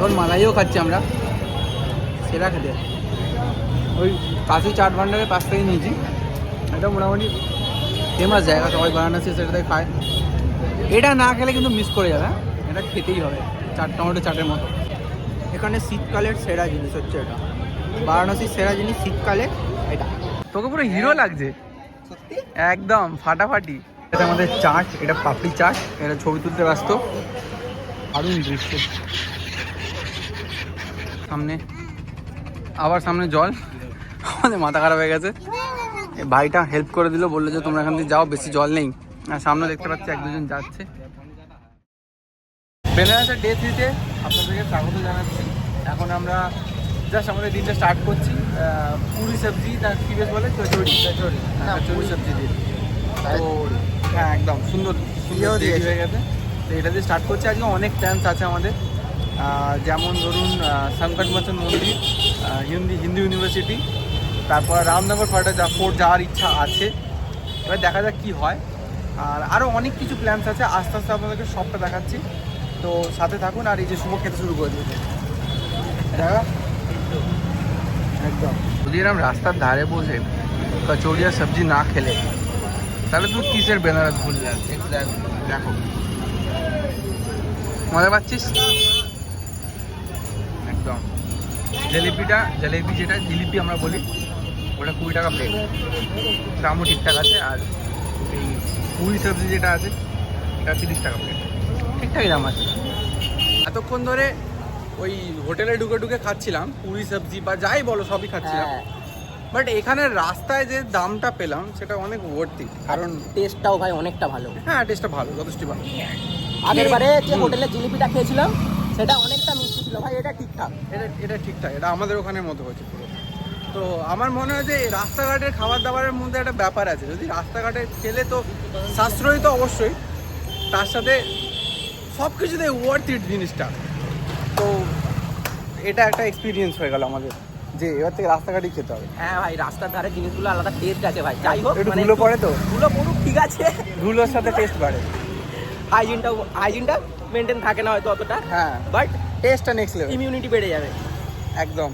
এখন মালাইও খাচ্ছি আমরা, সেরা খেতে। ওই কাশি চাট ভান্ডারের পাশ থেকে নিয়েছি। এটা মোটামুটি ফেমাস জায়গা, সবাই বারাণসী সেটাতে খায়। এটা না খেলে কিন্তু মিস করে যাবে, এটা খেতেই হবে, চাট টমেটো চাটের মতো। এখানে শীতকালের সেরা জিনিস হচ্ছে এটা, বারাণসীর সেরা জিনিস শীতকালে এটা। তোকে পুরো হিরো লাগছে একদম ফাটাফাটি। এটা আমাদের চাট, এটা পাপড়ি চাট, এটা ছবি তুলতে ব্যস্ত। দারুণ দৃশ্য, সামনে আবার সামনে জল, আমাদের মাথা খারাপ হয়ে গেছে। ভাইটা হেল্প করে দিল, বললো যে তোমরা এখান থেকে যাও, বেশি জল নেই। আর সামনে দেখতে পাচ্ছি এক দুজন যাচ্ছে। বেনারসের ডে 3-তে আপনাদেরকে স্বাগত জানাচ্ছি। এখন আমরা জাস্ট আমাদের দিনটা স্টার্ট করছি পুরি সবজি, তার কি বেশ বলে কচুরি, কচুরি সবজি দিয়ে। তো হ্যাঁ একদম সুন্দর সুন্দর হয়ে গেছে। তো এটা দিয়ে স্টার্ট করছি। আজকে অনেক প্ল্যান্স আছে আমাদের, যেমন ধরুন সংকট মোচন মন্দির, হিন্দু ইউনিভার্সিটি, তারপর রামনগর ফোর্ট যাওয়ার ইচ্ছা আছে। এবার দেখা যাক কী হয়। আর আরও অনেক কিছু প্ল্যান্স আছে, আস্তে আস্তে আপনাদেরকে সবটা দেখাচ্ছি। তো সাথে থাকুন। আর এই যে শুভ খেতে শুরু করে দিয়েছে দেখা একদম। যদি এরকম রাস্তার ধারে বসে কচৌড়ি আর সবজি না খেলে তাহলে তুই কিসের বেনারস ভুল যাচ্ছে। দেখো মজা পাচ্ছিস একদম। জলেবি যেটা জিলিপি আমরা বলি, ওটা 20 টাকা প্লেট, দামও ঠিকঠাক আছে। আর এই পুরি সবজি যেটা আছে এটা 30 টাকা প্লেট, ঠিকঠাকই দাম আছে। এতক্ষণ ধরে ওই হোটেলে ঢুকে ঢুকে খাচ্ছিলাম পুরি সবজি বা যাই বলো সবই খাচ্ছিলাম, বাট এখানে রাস্তায় যে দামটা পেলাম সেটা অনেক ওয়ার্থি। কারণ টেস্টটাও ভাই অনেকটা ভালো। হ্যাঁ টেস্টটা ভালো, যথেষ্ট ভালো। আগের বারে যে হোটেলে জিলিপিটা খেয়েছিলাম সেটা অনেকটা মিষ্টি ছিল ভাই, এটা ঠিকঠাক, এটা ঠিকঠাক, এটা আমাদের ওখানের মতো হয়েছে পুরো। তো আমার মনে হয় যে রাস্তাঘাটের খাবার দাবারের মধ্যে একটা ব্যাপার আছে, যদি রাস্তাঘাটে খেলে তো সাশ্রয়ী তো অবশ্যই, তার সাথে সব কিছুতে ওয়ার্থ ইট জিনিসটা। তো এটা একটা এক্সপিরিয়েন্স হয়ে গেল আমাদের, যে এবার থেকে রাস্তাঘাটেই খেতে হবে। হ্যাঁ ভাই, রাস্তার ধারে জিনিসগুলো আলাদা টেস্ট আছে ভাই। যাই হোক, একটু ধুলো পড়ে তো, ধুলো পড়ুক ঠিক আছে, ধুলোর সাথে টেস্ট বাড়ে। হাইজিনটা মেনটেন থাকে না হয়তো অতটা, হ্যাঁ, বাট টেস্টটা নেক্সট লেভেল, ইমিউনিটি বেড়ে যাবে একদম।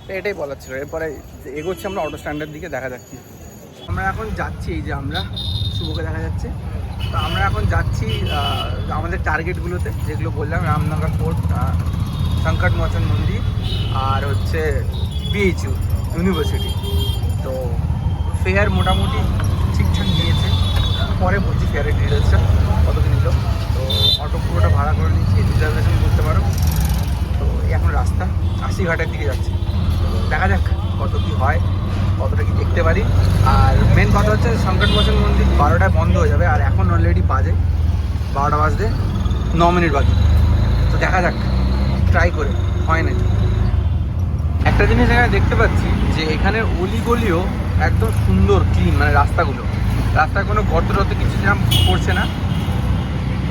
তো এটাই বলার ছিল। এরপরে এগোচ্ছি আমরা অটো স্ট্যান্ডের দিকে, দেখা যাচ্ছে। আমরা এখন যাচ্ছি, এই যে আমরা শুভকে দেখা যাচ্ছে। তো আমরা এখন যাচ্ছি আমাদের টার্গেটগুলোতে, যেগুলো বললাম, রামনগর ফোর্ট, সংকট মোচন মন্দির, আর হচ্ছে BHU ইউনিভার্সিটি। তো ফেয়ার মোটামুটি ঠিকঠাক নিয়েছে, পরে বলছি ফেয়ারের ডিটেলসটা কত কি নিল। তো অটো পুরোটা ভাড়া করে নিচ্ছি, রিজার্ভেশন করতে পারো। তো এখন রাস্তা আশিঘাটের দিকে যাচ্ছি, দেখা যাক কত কি হয়, কতটা কি দেখতে পারি। আর মেন কথা হচ্ছে সংকট মোচন মন্দির 12টায় বন্ধ হয়ে যাবে, আর এখন অলরেডি বাজে 12টা বাজতে 9 মিনিট বাকি। তো দেখা যাক, ট্রাই করে হয় নাকি। একটা জিনিস এখানে দেখতে পাচ্ছি যে এখানের অলিগলিও একদম সুন্দর ক্লিন, মানে রাস্তায় কোনো গর্ত টর্ত কিছু যেরকম পড়ছে না।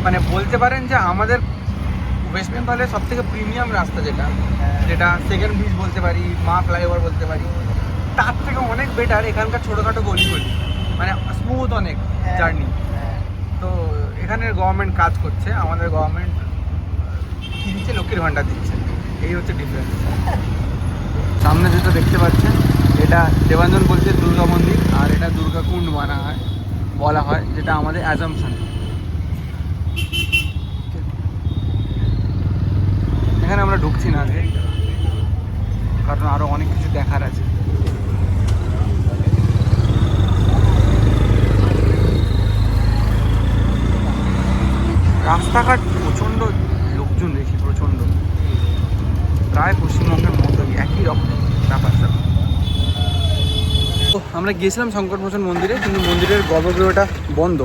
মানে বলতে পারেন যে আমাদের ওয়েস্ট বেঙ্গলের সব থেকে প্রিমিয়াম রাস্তা, যেটা সেকেন্ড ব্রিজ বলতে পারি, মা ফ্লাইওভার বলতে পারি, তার থেকে অনেক বেটার এখানকার ছোটোখাটো গলিগলি, মানে স্মুথ অনেক জার্নি। তো এখানের গভর্নমেন্ট কাজ করছে, আমাদের গভর্নমেন্ট কী দিচ্ছে, লক্ষ্মীর ভাণ্ডার দিচ্ছে, এই হচ্ছে ডিফারেন্স। সামনে যেটা দেখতে পাচ্ছেন এটা দেবাঞ্জন বলছে দুর্গা মন্দির, আর এটা দুর্গা কুণ্ড বলা হয়, যেটা আমাদের অ্যাজাম্পশন। এখানে আমরা ঢুকছি না আগে, কারণ আরও অনেক কিছু দেখার আছে। রাস্তাঘাট প্রচণ্ড লোকজন দেখি, প্রচণ্ড, প্রায় পশ্চিমবঙ্গের মতোই একই রকম ব্যাপার স্যাপার। তো আমরা গিয়েছিলাম সংকট মোচন মন্দিরে, কিন্তু মন্দিরের গর্ভগৃহটা বন্ধ।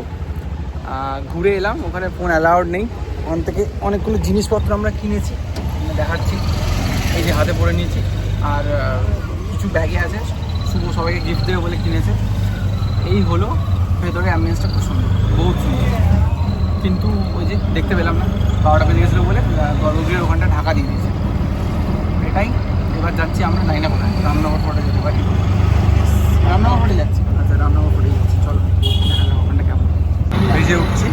ঘুরে এলাম, ওখানে ফোন অ্যালাউড নেই। ওখান থেকে অনেকগুলো জিনিসপত্র আমরা কিনেছি, দেখাচ্ছি, এই যে হাতে পরে নিয়েছি। আর কিছু ব্যাগে আছে, শুভ সবাইকে গিফট দেবে বলে কিনেছে। এই হলো ভেতরে অ্যাম্বিয়েন্সটা, খুব সুন্দর, বহুত সুন্দর। কিন্তু ওই যে দেখতে পেলাম না, 12টা বেজে গেছিলো বলে গর্ভগৃহের ওখানটা ঢাকা দিয়ে দিয়েছে। এটাই, এবার যাচ্ছি আমরা নাইনা কোথায়, রামনগর ফোর্টে যেতে পারি। রামনগর ফোর্টে যাচ্ছি, আচ্ছা রামনগর ফোর্টে যাচ্ছি, চলো দেখা যাক ওখানটা কেমন। ব্রিজে উঠছি,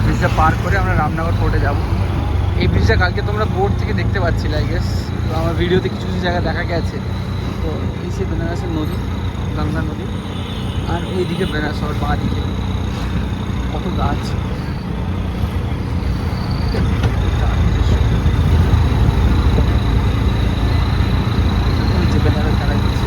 ব্রিজটা পার করে আমরা রামনগর ফোর্টে যাব। এই ব্রিজটা কালকে তোমরা বোর্ড থেকে দেখতে পাচ্ছিলে আই গেস, তো আমার ভিডিওতে কিছু কিছু জায়গায় দেখা গেছে। তো এই সে বেনারসের নদী, গঙ্গা নদী, আর ওইদিকে বেনারস বাঁ দিকে কত গাছ। বেনারস দেখা যাচ্ছে।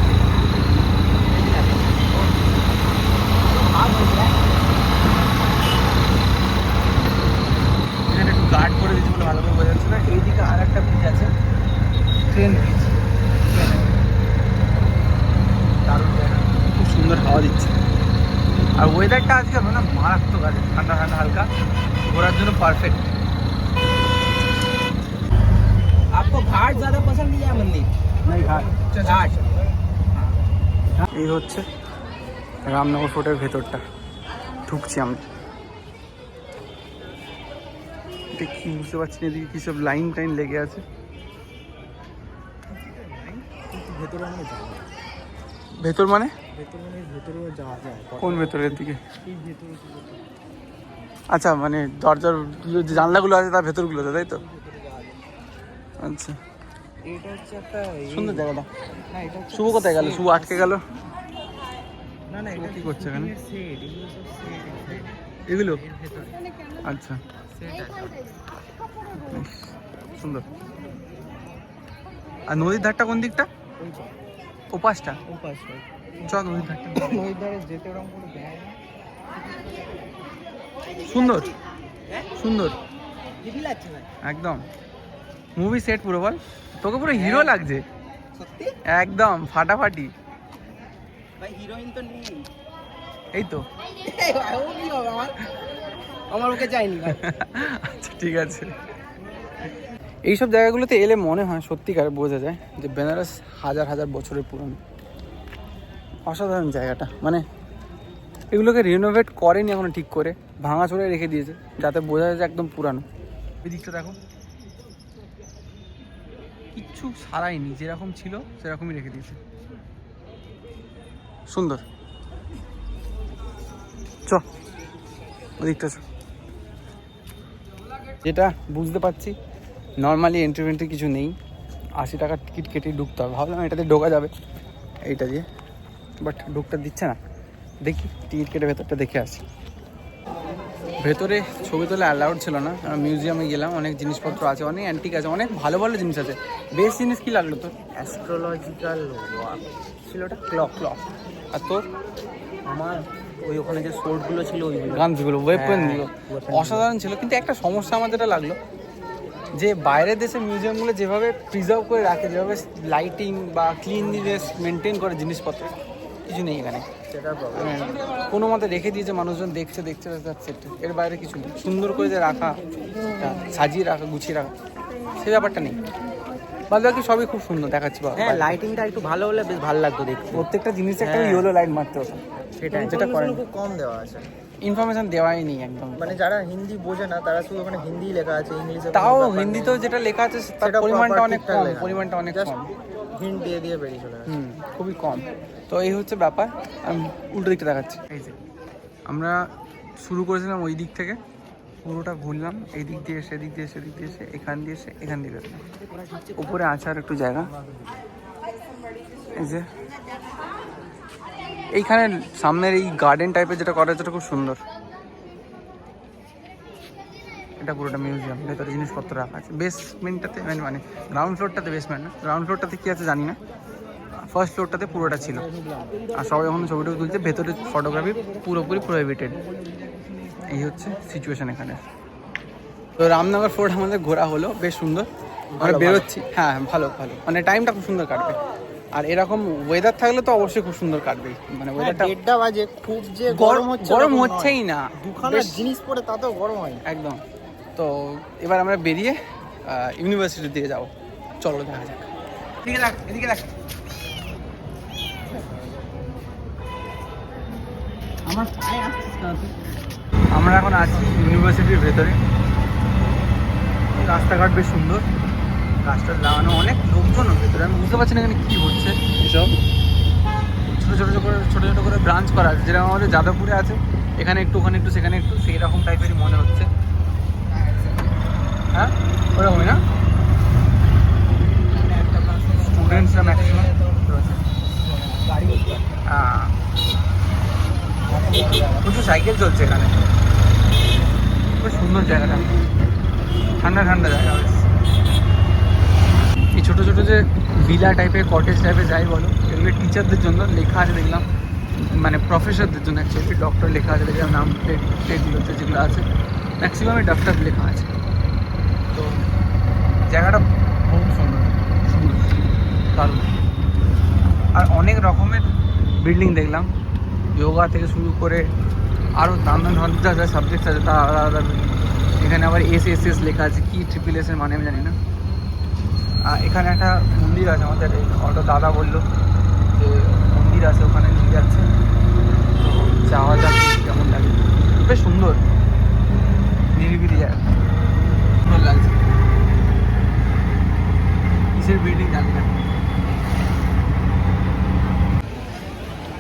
এখানে একটু গার্ড করে দিচ্ছে বলে ভালো করে বোঝা যাচ্ছে না। এইদিকে আর একটা ব্রিজ আছে, ট্রেন ব্রিজ, দারুণ জায়গা, খুব সুন্দর হাওয়া দিচ্ছে। আর ওয়েদারটা আজকে না মারাত্মক আছে, ঠান্ডা ঠান্ডা হালকা, ঘোরার জন্য পারফেক্ট। आपको घाट ज्यादा पसंद या मंदिर? घाट। এই হচ্ছে রামনগর ফোর্টের ভেতরটা, ঢুকছি আমরা। এটা কি বুঝতে পারছি না, এদিকে কী সব লাইন টাইন লেগে আছে। ভেতরে আমরা যাব। ভেতর মানে ভেতরেও যাওয়া যায়। কোন ভেতরের দিকে? এই ভেতরে আচ্ছা, মানে দরজার যে জানলাগুলো আছে তার ভেতরগুলোতে, তাই তো? আচ্ছা, এটা হচ্ছে একটা সুন্দর জায়গাটা। না, এটা হচ্ছে শুভ কোথায় গেল? শুভ আটকে গেল। না না, শুভ এটা কি করছে এখানে? সেট, এগুলো সব সেট। এগুলো এর ভেতরে আচ্ছা, সেট আছে। বেশ সুন্দর। আর নদীর ধারটা কোন দিকটা? ওই পাশ, ও পাশটা? ওই পাশ, ওই চ নদীর ধারটা। ওই ধারে যেতে ওরকম করে দেয় না। সুন্দর সুন্দর হেভি লাগছে না? একদম মুভি সেট পুরো। বল, তোকে পুরো হিরো লাগছে সত্যি? একদম ফাটাফাটি। ভাই হিরোইন তো নেই। এই তো। ও কি হবে আমার? আমার ওকে চাইনি ভাই। আচ্ছা ঠিক আছে। এইসব জায়গাগুলোতে এলে মনে হয় সত্যিকার বোঝা যায় যে বেনারস হাজার হাজার বছরের পুরনো। অসাধারণ জায়গাটা, মানে এগুলোকে রিনোভেট করেনি এখনো ঠিক করে, ভাঙাচোরে রেখে দিয়েছে যাতে বোঝা যায় যে একদম পুরানো। এই দিকটা দেখো, কিচ্ছু সারাইনি, যেরকম ছিল সেরকমই রেখে দিয়েছে। সুন্দর। চ ওদিকটা চ। যেটা বুঝতে পারছি নর্মালি এন্ট্রি কিছু নেই, 80 টাকার টিকিট কেটে ঢুকতে হবে। ভাবলাম এটাতে ঢোকা যাবে এইটা দিয়ে, বাট ঢুকতে দিচ্ছে না। দেখি টিকিট কেটে ভেতরটা দেখে আসি। ভেতরে ছবি তোলা অ্যালাউড ছিল না। মিউজিয়ামে গেলাম, অনেক জিনিসপত্র আছে, অনেক অ্যান্টিক আছে, অনেক ভালো ভালো জিনিস আছে। বেস্ট জিনিস কী লাগলো তোর? অ্যাস্ট্রোলজিক্যাল ছিল ওটা, ক্লক। আর তোর? আমার ওই ওখানে যে সোর্ডগুলো ছিল ওইগুলো, গানগুলো, ওয়েপনগুলো weapon অসাধারণ ছিল। কিন্তু একটা সমস্যা আমার যেটা লাগলো, যে বাইরের দেশের মিউজিয়ামগুলো যেভাবে প্রিজার্ভ করে রাখে, যেভাবে লাইটিং বা ক্লিনলিনেস মেনটেন করে জিনিসপত্র, কিছু নেই এখানে। সেটার প্রবলেম। কোনো মতে রেখে দিয়েছে, মানুষজন দেখছে যাচ্ছে, এর বাইরে কিছু নেই। সুন্দর করে যে রাখা, সাজিয়ে রাখা, গুছিয়ে রাখা, সেই ব্যাপারটা নেই। বাদ বাকি সবই খুব সুন্দর দেখাচ্ছি। হ্যাঁ, লাইটিংটা একটু ভালো হলে বেশ ভালো লাগতো দেখতে। প্রত্যেকটা জিনিসে একটা হ্যাঁ। ইয়েলো লাইট মারতে হতো, সেটা যেটা করে খুব কম দেওয়া আছে। ইনফরমেশন দেওয়াই নেই একদম। মানে যারা হিন্দি বোঝে না তারা শুধু ওখানে হিন্দি লেখা আছে, ইংলিশে তাও হিন্দিতেও যেটা লেখা আছে তার সেটা পরিমাণটা proper অনেক ঠিকঠাক কম, লেখা। পরিমাণটা অনেক Just কম। হিন্ট দিয়ে দিয়ে বেরিয়ে চলে গেছে। খুবই কম। তো এই হচ্ছে ব্যাপার। আমি উল্টো দিকটা দেখাচ্ছি। এই যে আমরা শুরু করেছিলাম ওই দিক থেকে, পুরোটা ঘুরলাম, এই দিক দিয়ে এসে, এদিক দিয়ে এসে, এদিক দিয়ে এসে, এখান দিয়ে এসে, এখান দিয়ে বেরোলাম। উপরে আছে আর একটু জায়গা, এই যে এইখানে সামনের এই গার্ডেন টাইপের যেটা করা আছে, খুব সুন্দর। এটা পুরোটা মিউজিয়াম, ভেতরে জিনিসপত্র রাখা আছে। বেসমেন্টটাতে মানে গ্রাউন্ড ফ্লোরটাতে, বেসমেন্ট না, গ্রাউন্ড ফ্লোরটাতে কী আছে জানি না, ফার্স্ট ফ্লোরটাতে পুরোটা ছিল। আর সবাই যখন ছবিটা তুলছে, ভেতরে ফটোগ্রাফি পুরোপুরি প্রোহিবিটেড। এই হচ্ছে সিচুয়েশান এখানে। তো রামনগর ফোর্ট আমাদের ঘোরা হলো, বেশ সুন্দর। আমরা বেরোচ্ছি। হ্যাঁ ভালো, মানে টাইমটা খুব সুন্দর কাটবে। আর এরকম ওয়েদার থাকলে তো অবশ্যই খুব সুন্দর কাটবেই। মানে ওয়েদারটা 1:30 বাজে, খুব যে গরম হচ্ছেই না, দুখানা বেশ জিনিস পরে তাতেও গরম হয় না। একদম। তো এবার আমরা বেরিয়ে ইউনিভার্সিটির দিকে যাবো। চলো দেখা যাক। এদিকে দেখ, এদিকে দেখ। আমার পায়ে আসছিস না তুই? আমরা এখন আছি ইউনিভার্সিটির ভেতরে। রাস্তাঘাট বেশ সুন্দর, গাছটা লাগানো, অনেক লোকজনও ভেতরে। আমি বুঝতে পারছি না এখানে কী হচ্ছে। এসব ছোটো ছোটো করে ব্রাঞ্চ করা আছে, যেরকম আমাদের যাদবপুরে আছে, এখানে একটু, ওখানে একটু, সেখানে একটু, সেই রকম টাইপেরই মনে হচ্ছে। হ্যাঁ ওরকমই না, স্টুডেন্টসরা ম্যাক্সিমাম। হ্যাঁ, প্রচুর সাইকেল চলছে এখানে। খুব সুন্দর জায়গাটা, ঠান্ডা ঠান্ডা জায়গা বেশ। এই ছোটো ছোটো যে ভিলা টাইপের, কটেজ টাইপের যাই বলো, এগুলো টিচারদের জন্য লেখা আছে দেখলাম, মানে প্রফেসরদের জন্য অ্যাকচুয়ালি। ডক্টর লেখা আছে দেখলাম, নাম প্লেটগুলোতে যেগুলো আছে ম্যাক্সিমামই ডক্টর লেখা আছে। তো জায়গাটা বহু সুন্দর, সুন্দর, দারুণ। আর অনেক রকমের বিল্ডিং দেখলাম, যোগা থেকে শুরু করে আরও নানান ধরনের যা যা সাবজেক্টস আছে তা আলাদা আলাদা বিল্ডিং। এখানে আবার এস লেখা আছে, কি ট্রিপল এস এর মানে আমি জানি না। এখানে একটা মন্দির আছে, আমাদের এই অটো দাদা বললো যে মন্দির আছে, ওখানে নিয়ে যাচ্ছে। তো যাওয়া যাক, কেমন লাগে। বেশ সুন্দর, নিরিবিলি জায়গা, সুন্দর লাগছে। কিসের বিল্ডিং জানি না।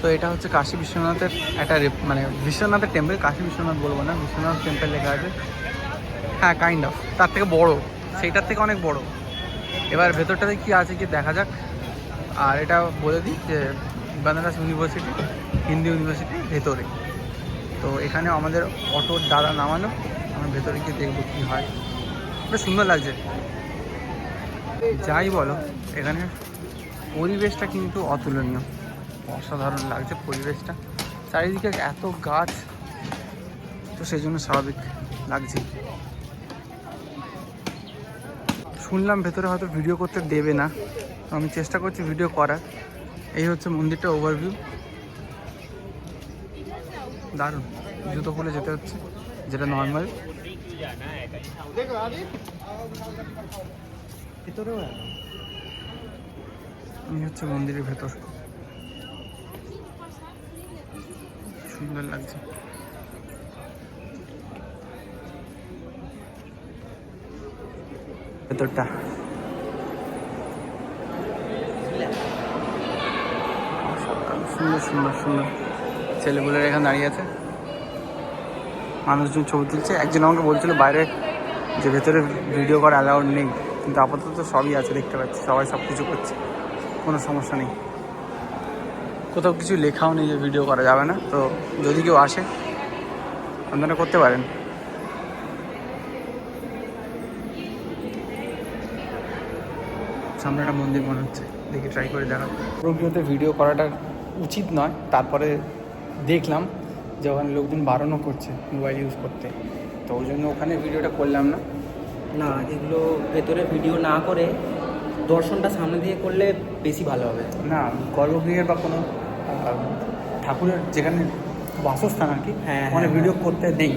তো এটা হচ্ছে কাশী বিশ্বনাথের একটা মানে বিশ্বনাথের টেম্পল, কাশী বিশ্বনাথ বলবো না, বিশ্বনাথ টেম্পল লেখা আছে। হ্যাঁ, কাইন্ড অফ, তার থেকে বড়, সেইটার থেকে অনেক বড়। এবার ভেতরটাতে কি আছে কি দেখা যাক। আর এটা বলে দিই যে বেনারস ইউনিভার্সিটি, হিন্দু ইউনিভার্সিটির ভেতরে। তো এখানে আমাদের অটোর দ্বারা নামানো, আমরা ভেতরে গিয়ে দেখবো কী হয়। বেশ সুন্দর লাগছে। যাই বলো, এখানে পরিবেশটা কিন্তু অতুলনীয়, অসাধারণ লাগছে পরিবেশটা। চারিদিকে এত গাছ, তো সেই জন্য স্বাভাবিক লাগছে। শুনলাম ভেতরে হয়তো ভিডিও করতে দেবে না, আমি চেষ্টা করছি ভিডিও করার। এই হচ্ছে মন্দিরটা ওভারভিউ, দারুণ। জুতো খুলে যেতে হচ্ছে, যেটা নর্মাল। এই হচ্ছে মন্দিরের ভেতর, সুন্দর লাগছে। ভেতরটা সুন্দর সুন্দর সুন্দর। ছেলেগুলোর এখানে দাঁড়িয়ে আছে, মানুষজন ছবি তুলছে। একজন আমাকে বলছিল বাইরে যে ভেতরে ভিডিও করা অ্যালাউড নেই, কিন্তু আপাতত সবই আছে, দেখতে পাচ্ছি সবাই সব কিছু করছে, কোনো সমস্যা নেই। কোথাও কিছু লেখাও নেই যে ভিডিও করা যাবে না। তো যদি কেউ আসে আপনারা করতে পারেন। সামনে একটা মন্দির মনে হচ্ছে, দেখি ট্রাই করে দেখা। প্রকৃতিতে ভিডিও করাটা উচিত নয়, তারপরে দেখলাম যে ওখানে লোকজন বারণও করছে মোবাইল ইউজ করতে, তো ওই জন্য ওখানে ভিডিওটা করলাম না। না, এগুলো ভেতরে ভিডিও না করে দর্শনটা সামনে দিয়ে করলে বেশি ভালো হবে। না, গর্ভগৃহের বা কোনো ঠাকুরের যেখানে বাসস্থান আর কি, হ্যাঁ, মানে হ্যাঁ, ভিডিও করতে নেই,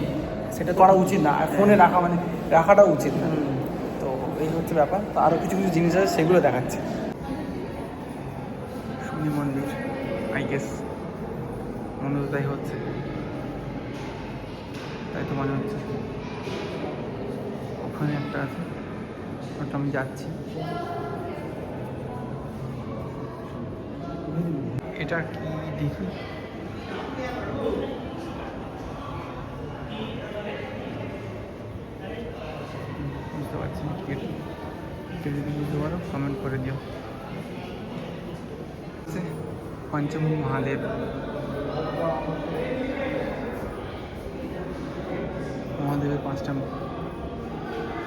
সেটা করা উচিত না। আর ফোনে রাখা মানে রাখাটা উচিত না। হুম। তো এই হচ্ছে ব্যাপার। তো আরও কিছু কিছু জিনিস আছে, সেগুলো দেখাচ্ছে। শনি মন্দির, আই গেস মনে তো তাই হচ্ছে, তাই তো মনে হচ্ছে। ওখানে একটা আছে, ওটা আমি যাচ্ছি। এটা কি দেখি, বুঝতে পারছি না কি এটা। কেউ যদি বুঝতে পারো কমেন্ট করে দিও। পঞ্চমুখী মহাদেব, মহাদেবের 5টা মুখ,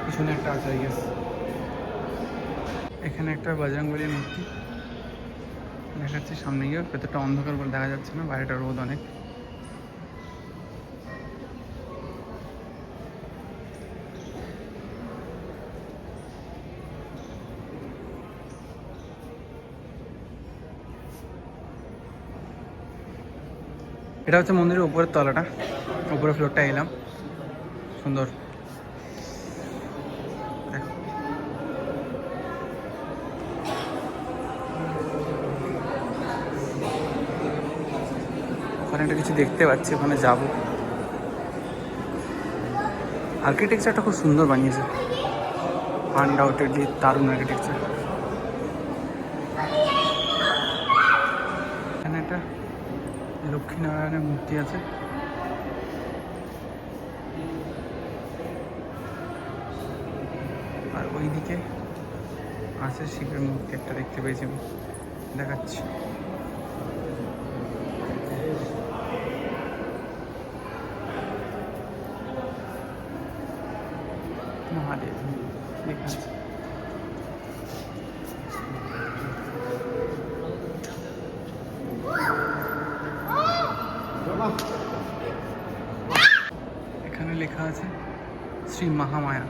পিছনে একটা আছে আই গেস। এখানে একটা বজরংবলীর মূর্তি দেখাচ্ছে, সামনে গিয়ে ভেতরটা অন্ধকার বলে দেখা যাচ্ছে না, বাইরেটা রোদ অনেক। এটা হচ্ছে মন্দিরের উপরের তলাটা, উপরের ফ্লোরটা এলাম, সুন্দর। ওখানে একটা কিছু দেখতে পাচ্ছি, ওখানে যাব। আর্কিটেকচারটা খুব সুন্দর বানিয়েছে, আনডাউটেডলি দারুণ আর্কিটেকচার। এখানে একটা লক্ষ্মীনারায়ণের মূর্তি আছে, আর এইদিকে আছে শিবের মূর্তি একটা দেখতে পেয়েছি আমি, দেখাচ্ছি। মহাদেব লেখা আছে। এখানে লেখা আছে শ্রী মহামায়া।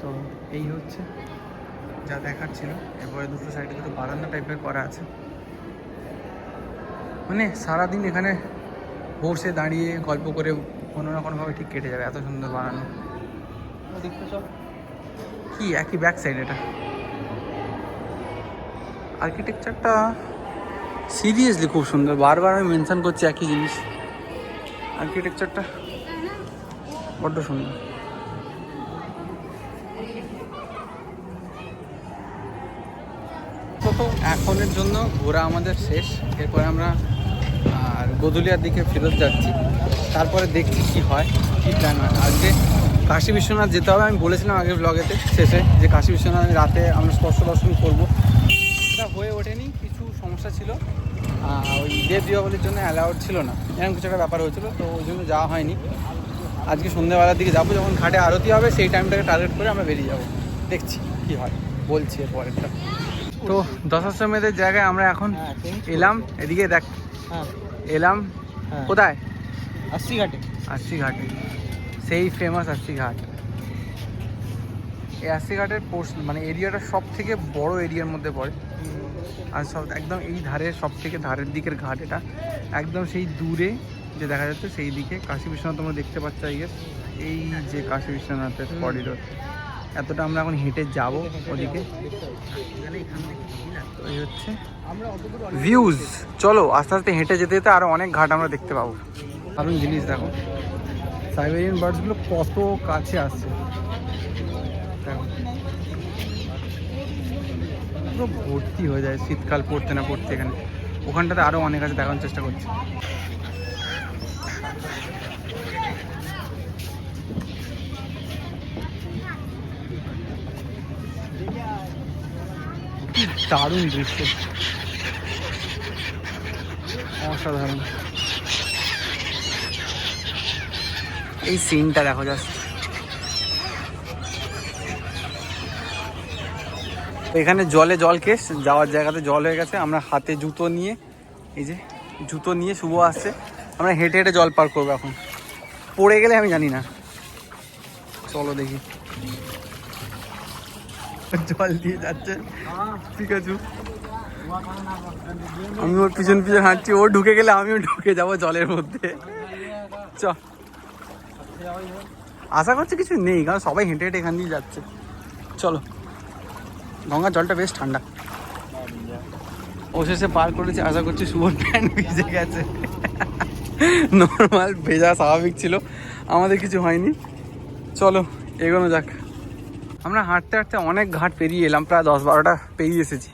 তো এই হচ্ছে যা দেখার ছিল। এরপরে দুটো সাইডে দুটো বারান্দা টাইপের করা আছে, মানে সারাদিন এখানে বসে দাঁড়িয়ে গল্প করে কোনো না কোনোভাবে ঠিক কেটে যাবে, এত সুন্দর বানানো। দেখতে সব কি একই ব্যাক সাইড, এটা আর্কিটেকচারটা সিরিয়াসলি খুব সুন্দর। বারবার আমি মেনশন করছি একই জিনিস, আর্কিটেকচারটা বড্ড সুন্দর। তো এখনের জন্য ঘোরা আমাদের শেষ। এরপরে আমরা আর গদুলিয়ার দিকে ফেরত যাচ্ছি, তারপরে দেখছি কি হয়, কি প্ল্যান হয়। আজকে কাশী বিশ্বনাথ যেতে হবে। আমি বলেছিলাম আগের ব্লগেতে শেষে যে কাশী বিশ্বনাথ রাতে আমরা স্পর্শ দর্শন করবো, সেটা হয়ে ওঠেনি, কিছু সমস্যা ছিল। ওই দেব দীপাবলির জন্য অ্যালাউড ছিল না, এরকম কিছু একটা ব্যাপার হয়েছিল, তো ওই জন্য যাওয়া হয়নি। আজকে সন্ধ্যেবেলার দিকে যাবো, যখন ঘাটে আরতি হবে সেই টাইমটাকে টার্গেট করে আমরা বেরিয়ে যাবো। দেখছি কি হয়, বলছি এর পরেরটা। তো দশাশ্রমেদের জায়গায় আমরা এখন এলাম। এদিকে দেখ, এলাম কোথায়? আশি ঘাটে। আশি ঘাটে, সেই ফেমাস আশি ঘাট। এই আশি ঘাটের মানে এরিয়াটা সব থেকে বড় এরিয়ার মধ্যে পড়ে। আর সব একদম এই ধারের সব থেকে ধারের দিকের ঘাট এটা, একদম সেই দূরে যে দেখা যাচ্ছে সেই দিকে কাশী বিশ্বনাথ তোমরা দেখতে পাচ্ছ। এই যে কাশী বিশ্বনাথের করিডোর, এতটা আমরা এখন হেঁটে যাব ওদিকে। এই হচ্ছে ভিউজ। চলো আস্তে আস্তে হেঁটে যেতে যেতে আরও অনেক ঘাট আমরা দেখতে পাবো। দারুণ জিনিস দেখো, সাইবেরিয়ান বার্ডসগুলো কত কাছে আসছে, পুরো ভর্তি হয়ে যায় শীতকাল পড়তে না পড়তে। এখানে ওখানটাতে আরও অনেক আছে, দেখানোর চেষ্টা করছি। দারুণ দৃশ্য, অসাধারণ। এই সিনটা দেখো জাস্ট। এখানে জলে জল কেস, যাওয়ার জায়গাতে জল হয়ে গেছে। আমরা হাতে জুতো নিয়ে, এই যে জুতো নিয়ে শুভ আসছে, আমরা হেঁটে হেঁটে জল পার করবো। এখন পড়ে গেলে আমি জানি না, চলো দেখি। জল দিয়ে যাচ্ছে, ঠিক আছে। আমি ওর পিছন পিছন হাঁটছি, ও ঢুকে গেলে আমিও ঢুকে যাবো জলের মধ্যে। চ, আশা করছি কিছু নেই, কারণ সবাই হেঁটে হেঁটে এখান দিয়ে যাচ্ছে। চলো, গঙ্গার জলটা বেশ ঠান্ডা। ও শেষে পার করেছে, আশা করছি শুভর প্যান্ট ভিজে গেছে। নর্মাল ভেজা স্বাভাবিক ছিল, আমাদের কিছু হয়নি। চলো এগোনো যাক। আমরা হাঁটতে হাঁটতে অনেক ঘাট পেরিয়ে এলাম, প্রায় 10-12টা পেরিয়ে এসেছি।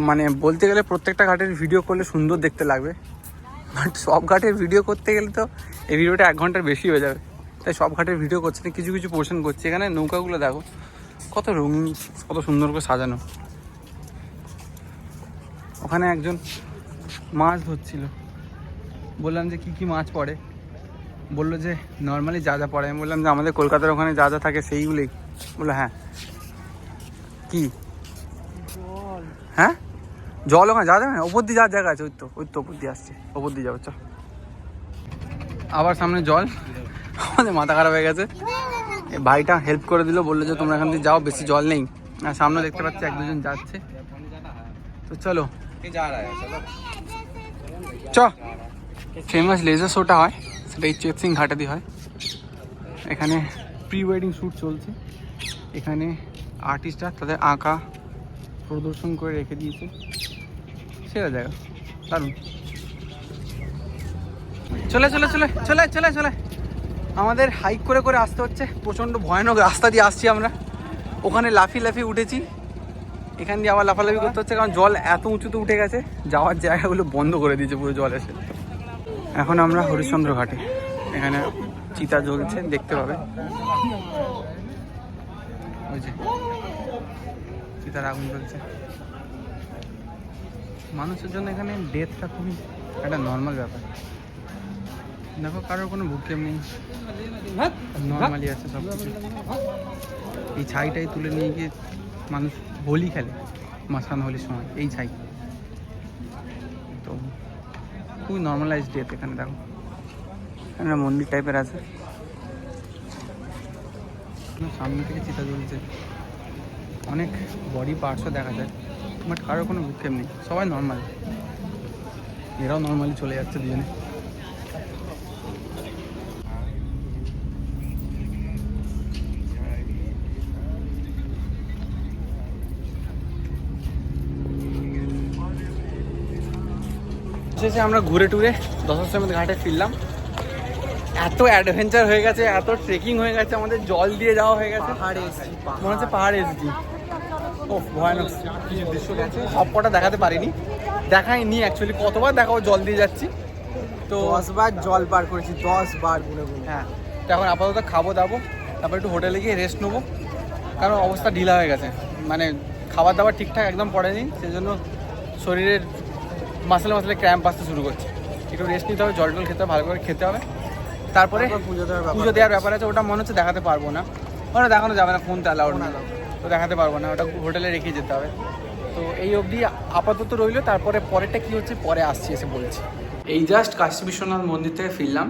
মানে বলতে গেলে প্রত্যেকটা ঘাটের ভিডিও করলে সুন্দর দেখতে লাগবে, বাট সব ঘাটের ভিডিও করতে গেলে তো এই ভিডিওটা 1 ঘন্টার বেশি হয়ে যাবে। তাই সব ঘাটের ভিডিও করছে না, কিছু কিছু পোর্শন করছে। এখানে নৌকাগুলো দেখো কত রঙিন, কত সুন্দর করে সাজানো। ওখানে একজন মাছ ধরছিল, বললাম যে কি কি মাছ পড়ে, বললো যে নর্মালি যা যা পড়ে। আমি বললাম যে আমাদের কলকাতার ওখানে যা যা থাকে সেইগুলোই। বললো হ্যাঁ। কি? হ্যাঁ, জল ওখানে যাওয়া যাবে না, ওপর দিয়ে যাওয়ার জায়গা আছে। ওই তো ওপর দিয়ে আসছে, ওপর দিয়ে যাবো। চ, আবার সামনে জল। আমাদের মাথা খারাপ হয়ে গেছে। ভাইটা হেল্প করে দিল, বললো যে তোমরা এখান থেকে যাও, বেশি জল নেই। আর সামনে দেখতে পাচ্ছি 1-2 জন যাচ্ছে। তো চলো চ। ফেমাস লেজার শোটা হয়, সেটা এই চেত সিং ঘাটাতে হয়। এখানে প্রি ওয়েডিং শ্যুট চলছে। এখানে আর্টিস্টরা তাদের আঁকা প্রদর্শন করে রেখে দিয়েছে, সেরা জায়গা, দারুণ। চলে চলে চলে চলে চলে চলে আমাদের হাইক করে করে আসতে হচ্ছে, প্রচণ্ড ভয়ানক রাস্তা দিয়ে আসছি আমরা। ওখানে লাফি লাফি উঠেছি, এখান দিয়ে আবার লাফালাফি করতে হচ্ছে, কারণ জল এত উঁচুতে উঠে গেছে, যাওয়ার জায়গাগুলো বন্ধ করে দিয়েছে পুরো জল এসে। এখন আমরা হরিশ্চন্দ্র ঘাটে, এখানে চিতা জ্বলছে, দেখতে পাবে ওই যে চিতার আগুন জ্বলছে। মানুষের জন্য এখানে ডেথটা খুবই একটা নর্মাল ব্যাপার। দেখো কারোর কোনো ভূক্ষেপ নেই, নর্মালি আছে সব কিছু। এই ছাইটাই তুলে নিয়ে গিয়ে মানুষ হোলি খেলে, মাসান হোলির সময় এই ছাই। তো খুবই নর্মালাইজ ডেথ এখানে। দেখো এখানে মন্দির টাইপের আছে, সামনে থেকে চিতা জ্বলছে, অনেক বডি পার্টসও দেখা যায়, বাট কারোর কোনো ভূক্ষেপ নেই, সবাই নর্মাল। এরাও নর্মালি চলে যাচ্ছে দুজনে। শেষে আমরা ঘুরে টুরে দশাশ্রমের ঘাটে ফিরলাম। এত অ্যাডভেঞ্চার হয়ে গেছে, এত ট্রেকিং হয়ে গেছে, আমাদের জল দিয়ে যাওয়া হয়ে গেছে, মনে হচ্ছে পাহাড়ে এসেছি। ও ভয়ানক কিছু দৃশ্য গেছে, সব কটা দেখাতে পারিনি, দেখাইনি অ্যাকচুয়ালি। কতবার দেখাবো, জল দিয়ে যাচ্ছি তো 10 বার জল পার করেছি, 10 বার ঘুরে ঘুরে। হ্যাঁ, তো এখন আপাতত খাবো দাবো, তারপর একটু হোটেলে গিয়ে রেস্ট নেবো, কারণ অবস্থা ঢিলা হয়ে গেছে। মানে খাবার দাবার ঠিকঠাক একদম পড়েনি, সেই জন্য শরীরের মাসলে ক্র্যাম্প আসতে শুরু করছে। একটু রেস্ট নিতে হবে, জল টল খেতে হবে, ভালো করে খেতে হবে, তারপরে পুজো দেওয়ার ব্যাপার আছে। ওটা মনে হচ্ছে দেখাতে পারবো না, ওটা দেখানো যাবে না, ফোন তো অ্যালাউড না, তো দেখাতে পারবো না, ওটা হোটেলে রেখে যেতে হবে। তো এই অবধি আপাতত রইলো, তারপরে পরেরটা কী হচ্ছে পরে আসছি, এসে বলছি। এই জাস্ট কাশী বিশ্বনাথ মন্দির থেকে ফিরলাম।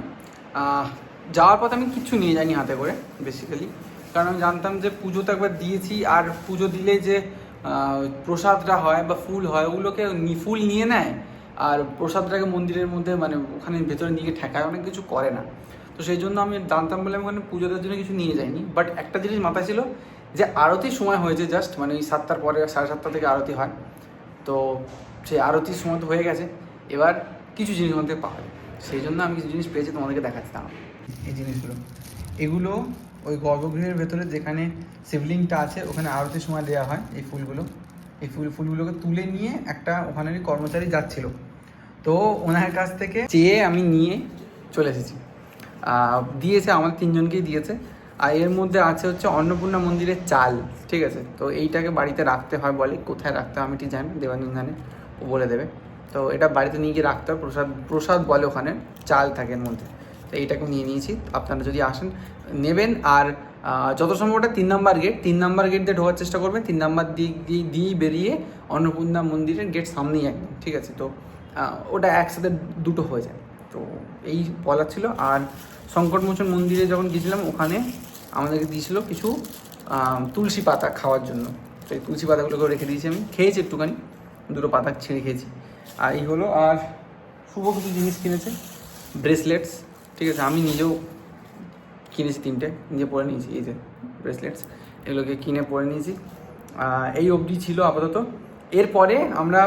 যাওয়ার পথে আমি কিচ্ছু নিয়ে যাইনি হাতে করে বেসিক্যালি, কারণ আমি জানতাম যে পুজো তো একবার দিয়েছি, আর পুজো দিলে যে প্রসাদটা হয় বা ফুল হয়, ওগুলোকে ফুল নিয়ে নেয়, আর প্রসাদটাকে মন্দিরের মধ্যে মানে ওখানে ভেতরে নিয়ে ঠেকায়, অনেক কিছু করে না। তো সেই জন্য আমি জানতাম বলে আমি ওখানে পুজো দেওয়ার জন্য কিছু নিয়ে যাইনি। বাট একটা জিনিস মাথায় ছিল যে আরতির সময় হয়েছে জাস্ট, মানে ওই 7টার পরে 7:30 থেকে আরতি হয়, তো সেই আরতির সময় তো হয়ে গেছে, এবার কিছু জিনিস মধ্যে পাওয়া যায়, সেই জন্য আমি কিছু জিনিস পেয়েছি, তোমাদেরকে দেখাচ্ছি। এই জিনিসগুলো, এগুলো ওই গর্ভগৃহের ভেতরে যেখানে শিবলিংটা আছে ওখানে আরতির সময় দেওয়া হয়। এই ফুলগুলো, এই ফুলগুলোকে তুলে নিয়ে একটা ওখানেরই কর্মচারী যাচ্ছিল, তো ওনার কাছ থেকে চেয়ে আমি নিয়ে চলে এসেছি। দিয়েছে আমাদের 3জনকেই দিয়েছে। আর এর মধ্যে আছে হচ্ছে অন্নপূর্ণা মন্দিরের চাল, ঠিক আছে। তো এইটাকে বাড়িতে রাখতে হয় বলে, কোথায় রাখতে হয় আমি ঠিক জানি, দেবানন্দ জানে, ও বলে দেবে। তো এটা বাড়িতে নিয়ে গিয়ে রাখতে হয়, প্রসাদ বলে, ওখানে চাল থাকে এর মধ্যে। তো এইটাকে নিয়ে নিয়েছি, আপনারা যদি আসেন নেবেন। আর যত সম্ভব ওটা 3 নম্বর গেট দিয়ে ঢোকার চেষ্টা করবেন, 3 নম্বর দিয়ে বেরিয়ে অন্নপূর্ণা মন্দিরের গেট সামনেই একদম, ঠিক আছে। তো ওটা একসাথে দুটো হয়ে যায়, তো এই বলার ছিল। আর সংকটমোচন মন্দিরে যখন গিয়েছিলাম, ওখানে আমাদেরকে দিয়েছিল কিছু তুলসী পাতা খাওয়ার জন্য, তো এই তুলসী পাতাগুলোকে রেখে দিয়েছি, আমি খেয়েছি একটুখানি, 2টো পাতা ছিঁড়ে খেয়েছি। আর এই হলো। আর শুভ কিছু জিনিস কিনেছে, ব্রেসলেটস, ঠিক আছে, আমি নিজেও কিনেছি 3টে, নিজে পরে নিয়েছি। এই যে ব্রেসলেটস, এগুলোকে কিনে পরে নিয়েছি। এই অবধি ছিল আপাতত। এরপরে আমরা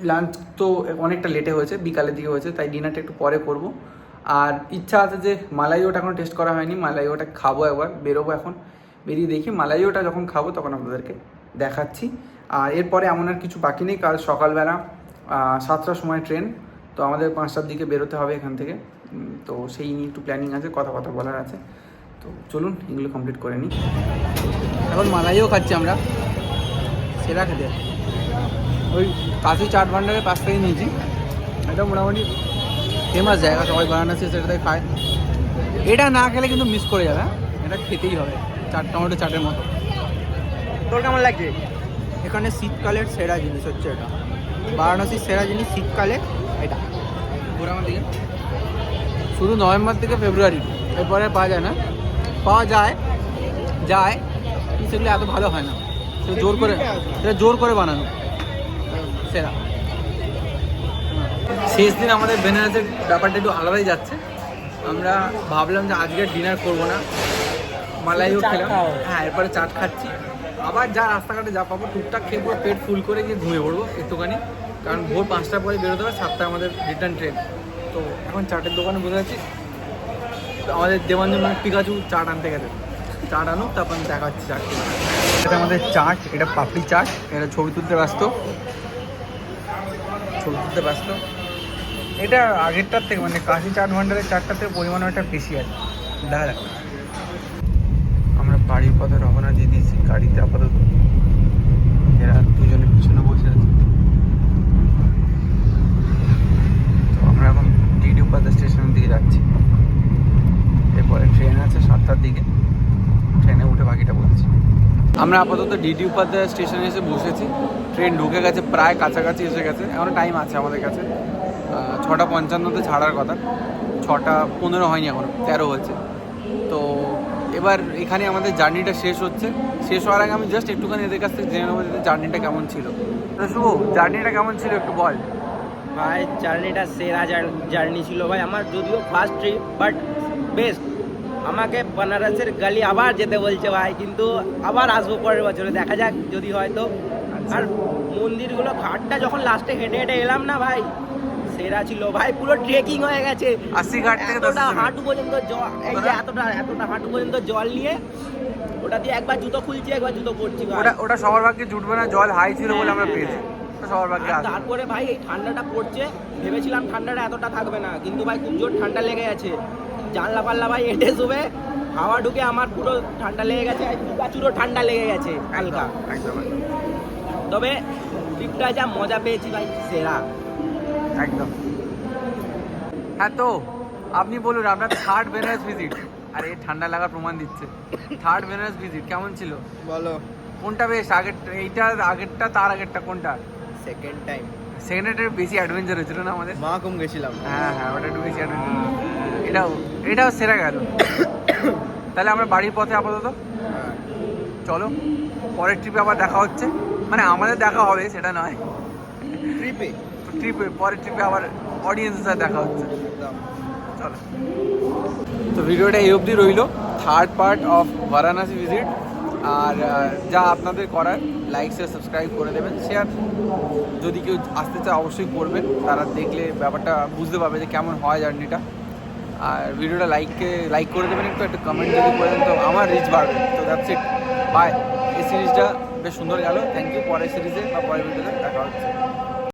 লাঞ্চ তো অনেকটা লেটে হয়েছে, বিকালের দিকে হয়েছে, তাই ডিনারটা একটু পরে করব। আর ইচ্ছা আছে যে মালাইওটা এখনও টেস্ট করা হয়নি, মালাইওটা খাবো, একবার বেরোবো, এখন বেরিয়ে দেখি মালাইওটা যখন খাবো তখন আপনাদেরকে দেখাচ্ছি। আর এরপরে এমন আর কিছু বাকি নেই। কাল সকালবেলা 7টার সময় ট্রেন, তো আমাদের 5টার দিকে বেরোতে হবে এখান থেকে, তো সেই নিয়ে একটু প্ল্যানিং আছে, কথা বলার আছে। তো চলুন এগুলো কমপ্লিট করে নিই। এখন মালাইও খাচ্ছি আমরা, সেরা খেতে, ওই কাশি চাট ভান্ডারের পাশ থেকে নিয়েছি। এটা মোটামুটি ফেমাস জায়গা, সবাই বারাণসী সেটাতে খায়। এটা না খেলে কিন্তু মিস করে যাবে, এটা খেতেই হবে, টমেটো চাটের মতো। তোর কেমন লাগছে? এখানে শীতকালের সেরা জিনিস হচ্ছে এটা, বারাণসীর সেরা জিনিস শীতকালে এটা। আমার দিকে শুধু নভেম্বর থেকে ফেব্রুয়ারি, এরপরে পাওয়া যায় না, পাওয়া যায় কিন্তু সেগুলো এত ভালো হয় না, সেটা জোর করে বানানো সেরা। শেষ দিন আমাদের বেনারসের ব্যাপারটা একটু আলাদাই যাচ্ছে। আমরা ভাবলাম যে আজকে ডিনার করবো না, মালাইও খেলাম, হ্যাঁ এরপরে চাট খাচ্ছি, আবার যা রাস্তাঘাটে যা পাবো টুকটাক খেয়ে পুরো পেট ফুল করে গিয়ে ঘুমিয়ে পড়বো একটুখানি, কারণ ভোর 5টার পরে বেরোতে হবে, 7টায় আমাদের রিটার্ন ট্রেন। তো এখন চাটের দোকানে বসে আছি, তো আমাদের দেবাঞ্জন মানে পিকাচু চাট আনতে গেছে, চাট আনুক তারপর দেখা হচ্ছে চাট। এটা আমাদের চাট, এটা পাপড়ি চাট, এটা ছবি তুলতে ব্যস্ত। এটা আগেরটার থেকে মানে কাশি চাট ভান্ডারের চারটার থেকে পরিমাণ একটা বেশি আছে। দেখা যাক। আমরা বাড়ির পথে রওনা দিয়ে দিয়েছি গাড়িতে আপাতত। এরা দুজনে পিছনে বসে আছে। তো আমরা এখন ডিডি উপাধ্যায় স্টেশনের দিকে যাচ্ছি। এরপরে ট্রেন আছে 7টার দিকে, ট্রেনে উঠে বাকিটা বলছি। আমরা আপাতত ডিডি উপাধ্যায় স্টেশনে এসে বসেছি। ট্রেন ঢুকে গেছে, প্রায় কাছাকাছি এসে গেছে। এখনও টাইম আছে আমাদের কাছে। 6:55-তে ছাড়ার কথা, 6:15 হয়নি, এখন 13 হয়েছে। তো এবার এখানে আমাদের জার্নিটা শেষ হচ্ছে। শেষ হওয়ার আগে আমি জাস্ট একটুখানি এদের কাছ থেকে জেনে নেবো যে জার্নিটা কেমন ছিল। তো শুভ, জার্নিটা কেমন ছিল একটু বল। ভাই জার্নিটা সেরা জার্নি ছিল ভাই আমার, যদিও ফার্স্ট ট্রিপ বাট বেস্ট। আমাকে বেনারসের গলি আবার যেতে বলছে ভাই, কিন্তু আবার আসবো পরের বছরে, দেখা যাক যদি হয় তো। আর মন্দিরগুলো, ঘাটটা যখন লাস্টে হেঁটে হেঁটে এলাম না ভাই, সেরা ছিল ভাই। পুরো ট্রেকিং হয়ে গেছে 80 ঘাট থেকে এতটা হাঁটু পর্যন্ত জল, এই যে এতটা হাঁটু পর্যন্ত জল নিয়ে ওটা দিয়ে একবার জুতো খুলছি একবার জুতো পরছি ভাই। ওটা সবার ভাগ্যে জুটবে না, জল হাই ছিল বলে আমরা পেয়েছি। সবার ভাগ্যে আসবে। তারপরে ভাই এই ঠান্ডাটা পড়ছে, ভেবেছিলাম ঠান্ডাটা এতটা থাকবে না, কিন্তু ভাই খুব জোর ঠান্ডা লেগে গেছে। জানলা পাল্লা ভাই এঁটে শুবে, হাওয়া ঢুকে আমার পুরো ঠান্ডা লেগে গেছে, প্রচুর ঠান্ডা লেগে গেছে হালকা। একদম। তবে ট্রিপটা যা মজা পেয়েছি ভাই, সেরা একদম। হ্যাঁ, তো আপনি বলুন আপনার থার্ড বেনারস ভিজিট। আর এই ঠান্ডা লাগার প্রমাণ দিচ্ছে। থার্ড বেনারস ভিজিট কেমন ছিল বলো। কোনটা বেশ? এইটা আগেরটা, তার আগেরটা কোনটা? সেকেন্ড টাইম সেকেন্ডের বেশি অ্যাডভেঞ্চার হয়েছিল না আমাদের? মাকুম গেছিলাম। হ্যাঁ, ওটা একটু বেশি অ্যাডভেঞ্চার। এটাও সেরা গেল। তাহলে আমরা বাড়ির পথে আপাতত। চলো, পরের ট্রিপে আবার দেখা হচ্ছে। মানে আমাদের দেখা হবে সেটা নয়, পরের ট্রিপে আবার অডিয়েন্সের সাথে দেখা হচ্ছে। চলো, তো ভিডিওটা এই অবধি রইলো, third part of Varanasi visit. আর যা আপনাদের করার, লাইক শেয়ার সাবস্ক্রাইব করে দেবেন। শেয়ার যদি কেউ আসতে চায় অবশ্যই করবেন, তারা দেখলে ব্যাপারটা বুঝতে পারবে যে কেমন হয় জার্নিটা। আর ভিডিওটা লাইক করে দেবেন, একটু কমেন্ট যদি করে দেন তো আমার রিচ বাড়বে। তো দ্যাটস ইট, বাই। এই সিরিজটা বেশ সুন্দর গেল, থ্যাংক ইউ। পরের সিরিজে বা পরের ভিডিওতে দেখা হচ্ছে।